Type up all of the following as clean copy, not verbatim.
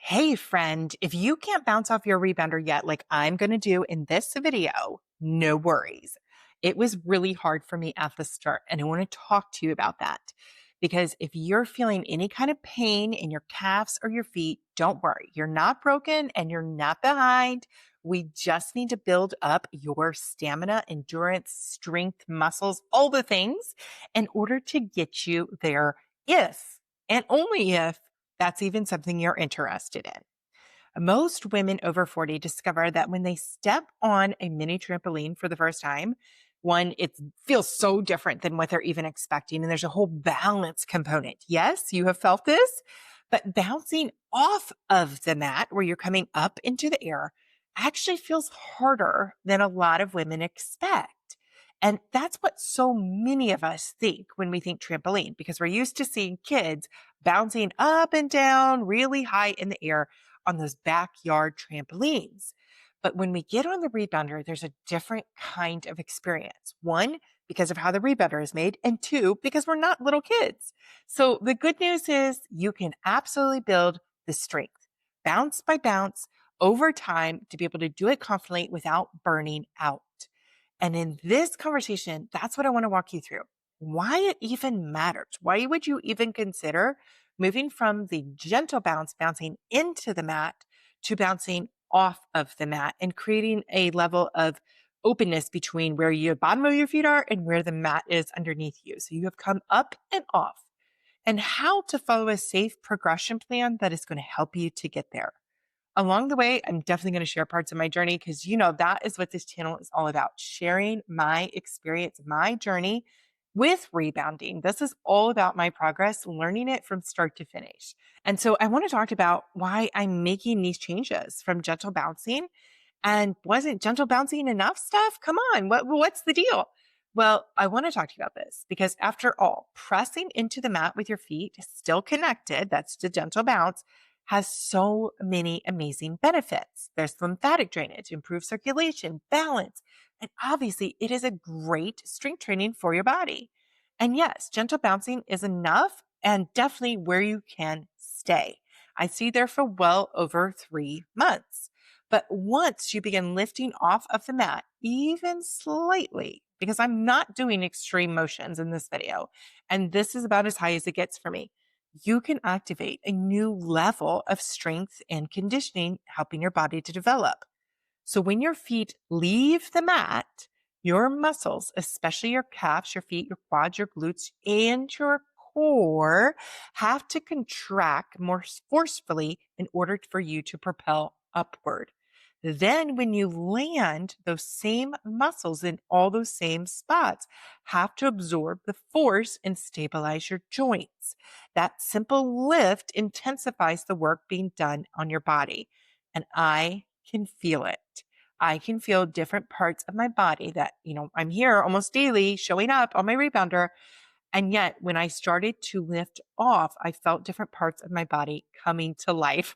Hey, friend, if you can't bounce off your rebounder yet, like I'm going to do in this video, no worries. It was really hard for me at the start, and I want to talk to you about that. Because if you're feeling any kind of pain in your calves or your feet, don't worry. You're not broken and you're not behind. We just need to build up your stamina, endurance, strength, muscles, all the things in order to get you there if and only if that's even something you're interested in. Most women over 40 discover that when they step on a mini trampoline for the first time, one, it feels so different than what they're even expecting. And there's a whole balance component. Yes, you have felt this, but bouncing off of the mat where you're coming up into the air actually feels harder than a lot of women expect. And that's what so many of us think when we think trampoline, because we're used to seeing kids bouncing up and down really high in the air on those backyard trampolines. But when we get on the rebounder, there's a different kind of experience. One, because of how the rebounder is made, and two, because we're not little kids. So the good news is you can absolutely build the strength, bounce by bounce, over time to be able to do it confidently without burning out. And in this conversation, that's what I want to walk you through. Why it even matters. Why would you even consider moving from the gentle bounce, bouncing into the mat, to bouncing off of the mat and creating a level of openness between where your bottom of your feet are and where the mat is underneath you. So you have come up and off, and how to follow a safe progression plan that is going to help you to get there. Along the way, I'm definitely going to share parts of my journey because, that is what this channel is all about, sharing my experience, my journey with rebounding. This is all about my progress, learning it from start to finish. And so I want to talk about why I'm making these changes from gentle bouncing. And wasn't gentle bouncing enough stuff? Come on, what's the deal? Well, I want to talk to you about this because after all, pressing into the mat with your feet still connected, that's the gentle bounce, has so many amazing benefits. There's lymphatic drainage, improved circulation, balance, and obviously it is a great strength training for your body. And yes, gentle bouncing is enough and definitely where you can stay. I see there for well over 3 months. But once you begin lifting off of the mat, even slightly, because I'm not doing extreme motions in this video, and this is about as high as it gets for me, you can activate a new level of strength and conditioning, helping your body to develop. So when your feet leave the mat, your muscles, especially your calves, your feet, your quads, your glutes, and your core, have to contract more forcefully in order for you to propel upward. Then when you land, those same muscles in all those same spots have to absorb the force and stabilize your joints. That simple lift intensifies the work being done on your body. And I can feel it. I can feel different parts of my body that, I'm here almost daily showing up on my rebounder. And yet when I started to lift off, I felt different parts of my body coming to life.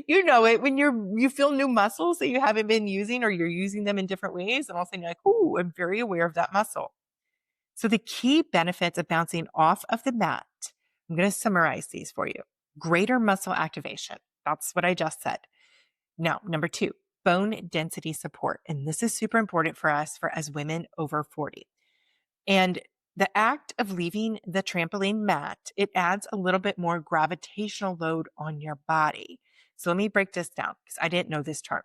You know it when you feel new muscles that you haven't been using, or you're using them in different ways. And all of a sudden you're like, oh, I'm very aware of that muscle. So the key benefits of bouncing off of the mat, I'm going to summarize these for you. Greater muscle activation. That's what I just said. Now, number 2, bone density support. And this is super important for us as women over 40. And the act of leaving the trampoline mat, it adds a little bit more gravitational load on your body. So let me break this down because I didn't know this term.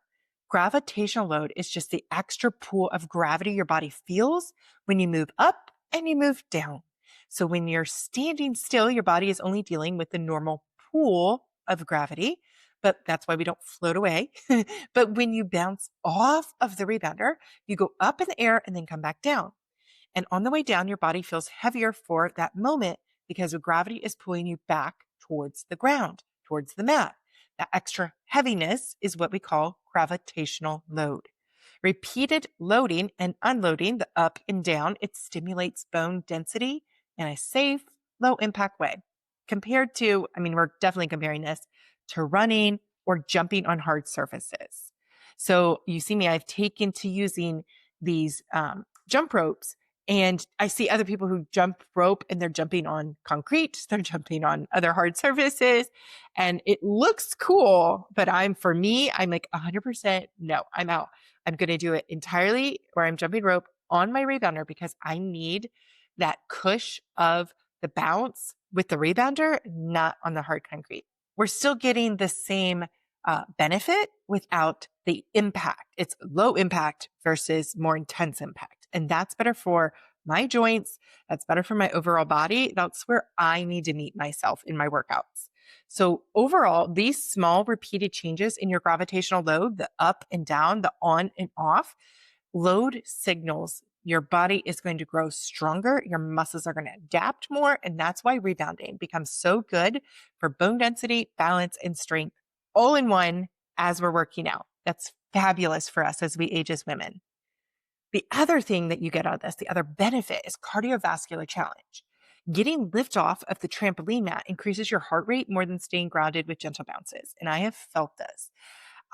Gravitational load is just the extra pull of gravity your body feels when you move up and you move down. So when you're standing still, your body is only dealing with the normal pull of gravity, but that's why we don't float away. But when you bounce off of the rebounder, you go up in the air and then come back down. And on the way down, your body feels heavier for that moment because the gravity is pulling you back towards the ground, towards the mat. That extra heaviness is what we call gravitational load. Repeated loading and unloading, the up and down, it stimulates bone density in a safe, low impact way. Compared to, we're definitely comparing this to running or jumping on hard surfaces. So you see me, I've taken to using these jump ropes And I see other people who jump rope and they're jumping on concrete, they're jumping on other hard surfaces, and it looks cool. But for me, I'm like 100% no, I'm out. I'm going to do it entirely where I'm jumping rope on my rebounder because I need that cush of the bounce with the rebounder, not on the hard concrete. We're still getting the same benefit without the impact. It's low impact versus more intense impact. And that's better for my joints. That's better for my overall body. That's where I need to meet myself in my workouts. So overall, these small repeated changes in your gravitational load, the up and down, the on and off, load signals your body is going to grow stronger. Your muscles are going to adapt more. And that's why rebounding becomes so good for bone density, balance, and strength all in one as we're working out. That's fabulous for us as we age as women. The other thing that you get out of this, the other benefit is cardiovascular challenge. Getting lift off of the trampoline mat increases your heart rate more than staying grounded with gentle bounces. And I have felt this.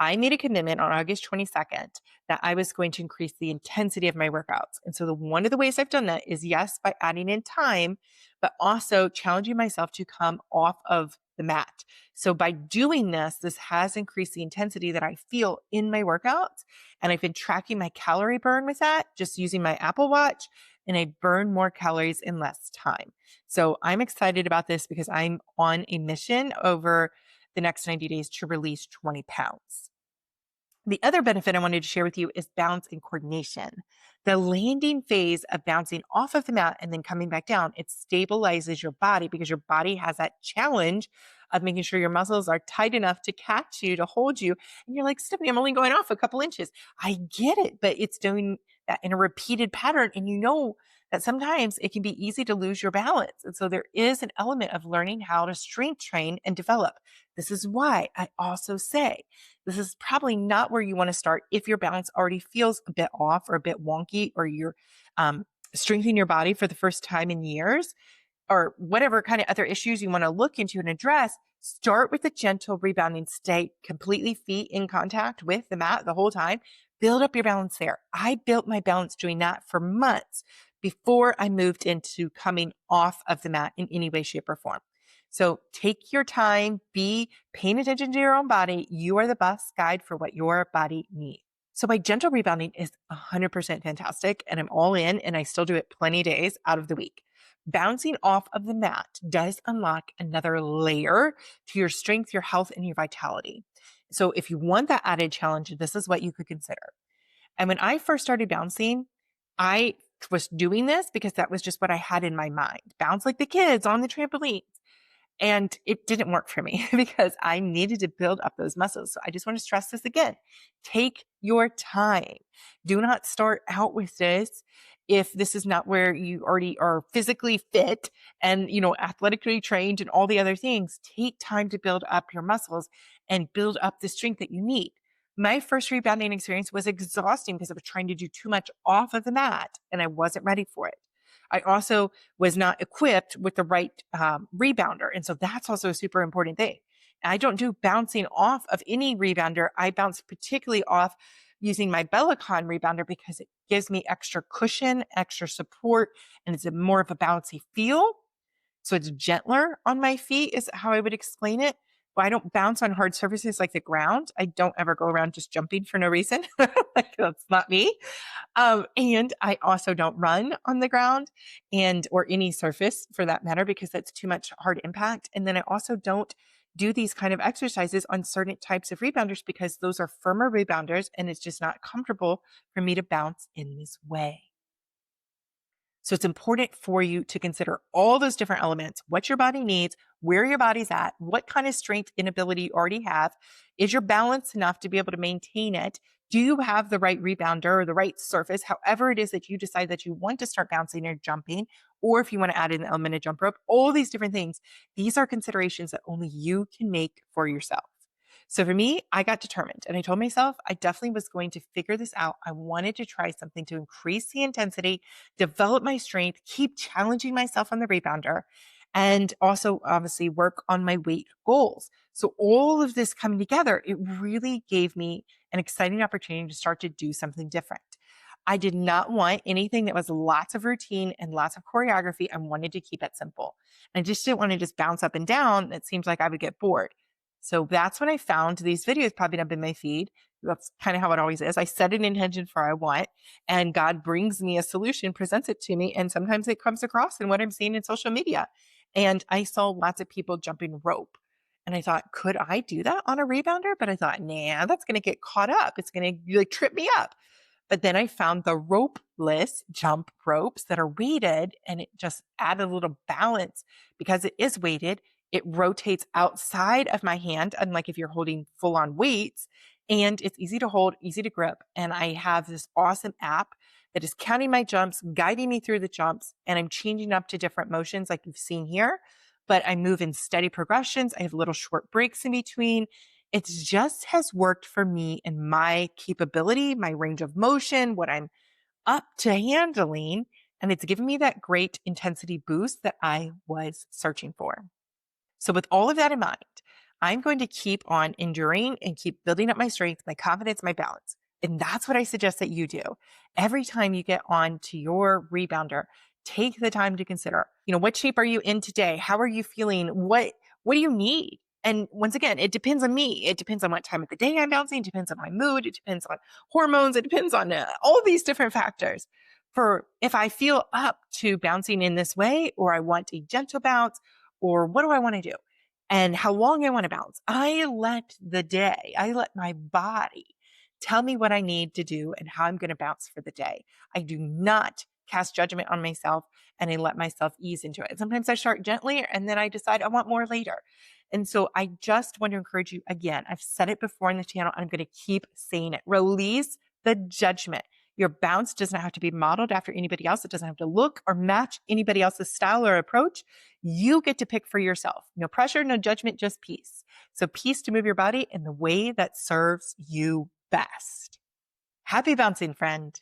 I made a commitment on August 22nd that I was going to increase the intensity of my workouts. And so one of the ways I've done that is yes, by adding in time, but also challenging myself to come off of the mat. So by doing this has increased the intensity that I feel in my workouts. And I've been tracking my calorie burn with that, just using my Apple Watch, and I burn more calories in less time. So I'm excited about this because I'm on a mission over the next 90 days to release 20 pounds. The other benefit I wanted to share with you is balance and coordination. The landing phase of bouncing off of the mat and then coming back down, it stabilizes your body because your body has that challenge of making sure your muscles are tight enough to catch you, to hold you. And you're like, Stephanie, I'm only going off a couple inches. I get it, but it's doing that in a repeated pattern. And you know that sometimes it can be easy to lose your balance. And so there is an element of learning how to strength train and develop. This is why I also say this is probably not where you want to start if your balance already feels a bit off or a bit wonky, or you're strengthening your body for the first time in years, or whatever kind of other issues you want to look into and address. Start with a gentle rebounding state, completely feet in contact with the mat the whole time. Build up your balance there. I built my balance doing that for months before I moved into coming off of the mat in any way, shape, or form. So take your time, be paying attention to your own body. You are the best guide for what your body needs. So my gentle rebounding is 100% fantastic, and I'm all in, and I still do it plenty of days out of the week. Bouncing off of the mat does unlock another layer to your strength, your health, and your vitality. So if you want that added challenge, this is what you could consider. And when I first started bouncing, I was doing this because that was just what I had in my mind. Bounce like the kids on the trampolines. And it didn't work for me because I needed to build up those muscles. So I just want to stress this again. Take your time. Do not start out with this if this is not where you already are physically fit and, athletically trained and all the other things. Take time to build up your muscles and build up the strength that you need. My first rebounding experience was exhausting because I was trying to do too much off of the mat and I wasn't ready for it. I also was not equipped with the right rebounder. And so that's also a super important thing. I don't do bouncing off of any rebounder. I bounce particularly off using my Bellicon rebounder because it gives me extra cushion, extra support, and it's more of a bouncy feel. So it's gentler on my feet is how I would explain it. But I don't bounce on hard surfaces like the ground. I don't ever go around just jumping for no reason. Like, that's not me. And I also don't run on the ground or any surface for that matter, because that's too much hard impact. And then I also don't do these kind of exercises on certain types of rebounders because those are firmer rebounders and it's just not comfortable for me to bounce in this way. So it's important for you to consider all those different elements, what your body needs, where your body's at, what kind of strength and ability you already have. Is your balance enough to be able to maintain it? Do you have the right rebounder or the right surface? However it is that you decide that you want to start bouncing or jumping, or if you want to add in the element of jump rope, all these different things. These are considerations that only you can make for yourself. So for me, I got determined and I told myself I definitely was going to figure this out. I wanted to try something to increase the intensity, develop my strength, keep challenging myself on the rebounder, and also obviously work on my weight goals. So all of this coming together, it really gave me an exciting opportunity to start to do something different. I did not want anything that was lots of routine and lots of choreography. I wanted to keep it simple. I just didn't want to just bounce up and down. It seems like I would get bored. So that's when I found these videos popping up in my feed. That's kind of how it always is. I set an intention for I want, and God brings me a solution, presents it to me. And sometimes it comes across in what I'm seeing in social media. And I saw lots of people jumping rope. And I thought, could I do that on a rebounder? But I thought, nah, that's going to get caught up. It's going to like trip me up. But then I found the ropeless jump ropes that are weighted, and it just added a little balance because it is weighted. It rotates outside of my hand, unlike if you're holding full on weights, and it's easy to hold, easy to grip. And I have this awesome app that is counting my jumps, guiding me through the jumps, and I'm changing up to different motions like you've seen here. But I move in steady progressions. I have little short breaks in between. It just has worked for me and my capability, my range of motion, what I'm up to handling. And it's given me that great intensity boost that I was searching for. So, with all of that in mind, I'm going to keep on enduring and keep building up my strength, my confidence, my balance. And that's what I suggest that you do. Every time you get on to your rebounder, take the time to consider, what shape are you in today? How are you feeling? What do you need? And once again, it depends on me. It depends on what time of the day I'm bouncing. It depends on my mood. It depends on hormones. It depends on all these different factors. For if I feel up to bouncing in this way, or I want a gentle bounce, or what do I want to do? And how long I want to bounce. I let my body tell me what I need to do and how I'm going to bounce for the day. I do not cast judgment on myself, and I let myself ease into it. Sometimes I start gently and then I decide I want more later. And so I just want to encourage you again. I've said it before in the channel. I'm going to keep saying it. Release the judgment. Your bounce doesn't have to be modeled after anybody else. It doesn't have to look or match anybody else's style or approach. You get to pick for yourself. No pressure, no judgment, just peace. So peace to move your body in the way that serves you best. Happy bouncing, friend.